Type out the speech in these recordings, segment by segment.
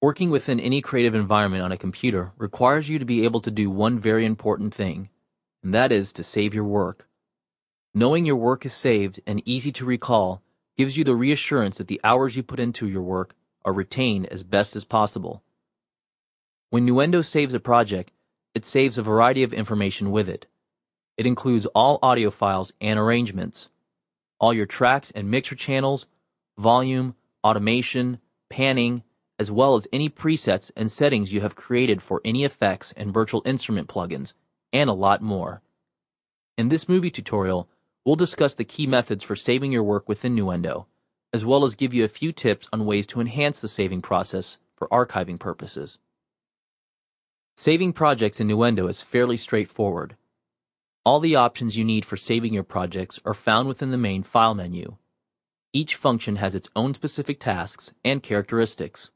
Working within any creative environment on a computer requires you to be able to do one very important thing, and that is to save your work. Knowing your work is saved and easy to recall gives you the reassurance that the hours you put into your work are retained as best as possible. When Nuendo saves a project, it saves a variety of information with it. It includes all audio files and arrangements, all your tracks and mixer channels, volume, automation, panning, as well as any presets and settings you have created for any effects and virtual instrument plugins, and a lot more. In this movie tutorial, we'll discuss the key methods for saving your work within Nuendo, as well as give you a few tips on ways to enhance the saving process for archiving purposes. Saving projects in Nuendo is fairly straightforward. All the options you need for saving your projects are found within the main File menu. Each function has its own specific tasks and characteristics.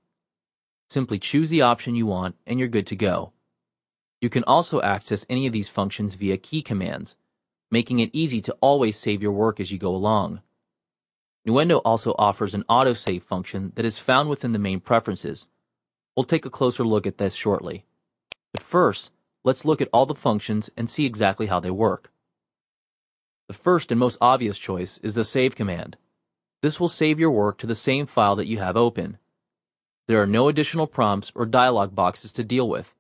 Simply choose the option you want and you're good to go. You can also access any of these functions via key commands, making it easy to always save your work as you go along. Nuendo also offers an autosave function that is found within the main preferences. We'll take a closer look at this shortly. But first, let's look at all the functions and see exactly how they work. The first and most obvious choice is the save command. This will save your work to the same file that you have open. There are no additional prompts or dialog boxes to deal with.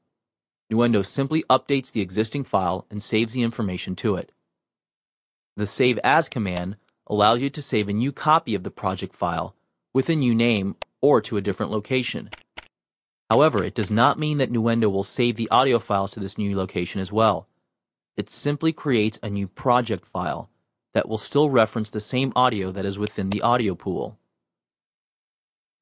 Nuendo simply updates the existing file and saves the information to it. The Save As command allows you to save a new copy of the project file with a new name or to a different location. However, it does not mean that Nuendo will save the audio files to this new location as well. It simply creates a new project file that will still reference the same audio that is within the audio pool.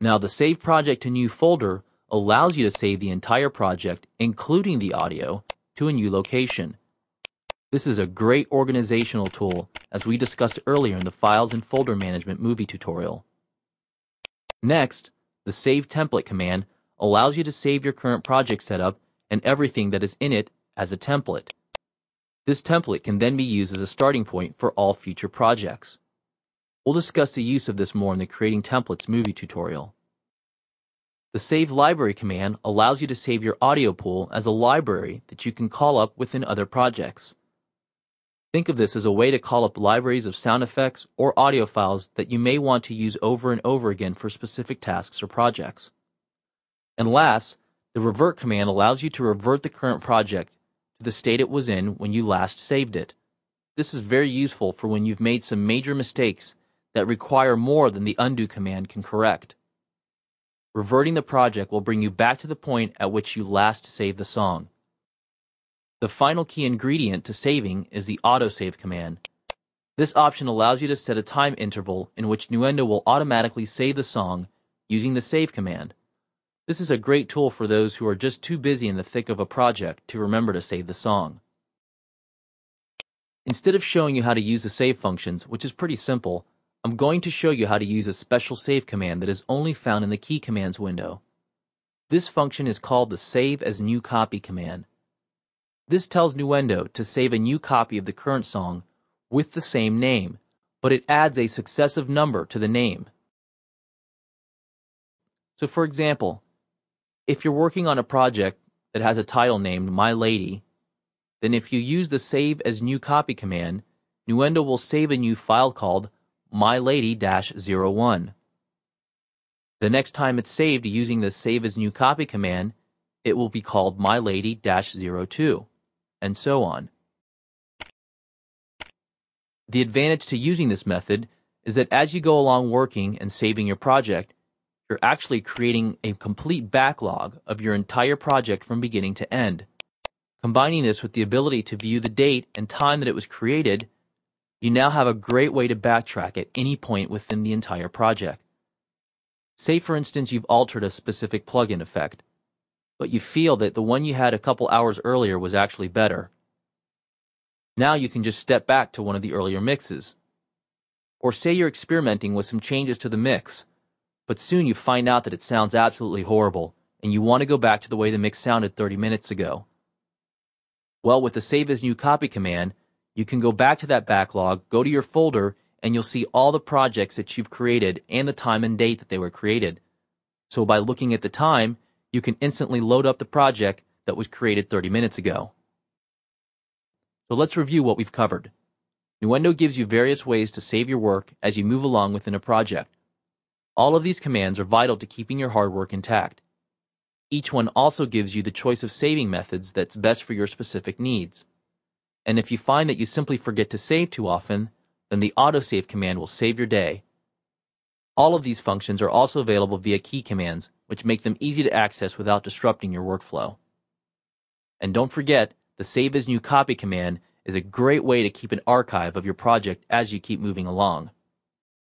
Now, the Save Project to New folder allows you to save the entire project, including the audio, to a new location. This is a great organizational tool, as we discussed earlier in the Files and Folder Management movie tutorial. Next, the Save Template command allows you to save your current project setup and everything that is in it as a template. This template can then be used as a starting point for all future projects. We'll discuss the use of this more in the Creating Templates movie tutorial. The Save Library command allows you to save your audio pool as a library that you can call up within other projects. Think of this as a way to call up libraries of sound effects or audio files that you may want to use over and over again for specific tasks or projects. And last, the Revert command allows you to revert the current project to the state it was in when you last saved it. This is very useful for when you've made some major mistakes that require more than the undo command can correct. Reverting the project will bring you back to the point at which you last saved the song. The final key ingredient to saving is the autosave command. This option allows you to set a time interval in which Nuendo will automatically save the song using the save command. This is a great tool for those who are just too busy in the thick of a project to remember to save the song. Instead of showing you how to use the save functions, which is pretty simple, I'm going to show you how to use a special save command that is only found in the Key Commands window. This function is called the Save as New Copy command. This tells Nuendo to save a new copy of the current song with the same name, but it adds a successive number to the name. So for example, if you're working on a project that has a title named My Lady, then if you use the Save as New Copy command, Nuendo will save a new file called mylady-01. The next time it's saved using the Save as New Copy command, it will be called mylady-02, and so on. The advantage to using this method is that as you go along working and saving your project, you're actually creating a complete backlog of your entire project from beginning to end. Combining this with the ability to view the date and time that it was created, you now have a great way to backtrack at any point within the entire project. Say, for instance, you've altered a specific plugin effect, but you feel that the one you had a couple hours earlier was actually better. Now you can just step back to one of the earlier mixes. Or say you're experimenting with some changes to the mix, but soon you find out that it sounds absolutely horrible, and you want to go back to the way the mix sounded 30 minutes ago. Well, with the Save as New Copy command, you can go back to that backlog, go to your folder, and you'll see all the projects that you've created and the time and date that they were created. So by looking at the time, you can instantly load up the project that was created 30 minutes ago. So let's review what we've covered. Nuendo gives you various ways to save your work as you move along within a project. All of these commands are vital to keeping your hard work intact. Each one also gives you the choice of saving methods that's best for your specific needs. And if you find that you simply forget to save too often, then the autosave command will save your day. All of these functions are also available via key commands, which make them easy to access without disrupting your workflow. And don't forget, the Save as New Copy command is a great way to keep an archive of your project as you keep moving along.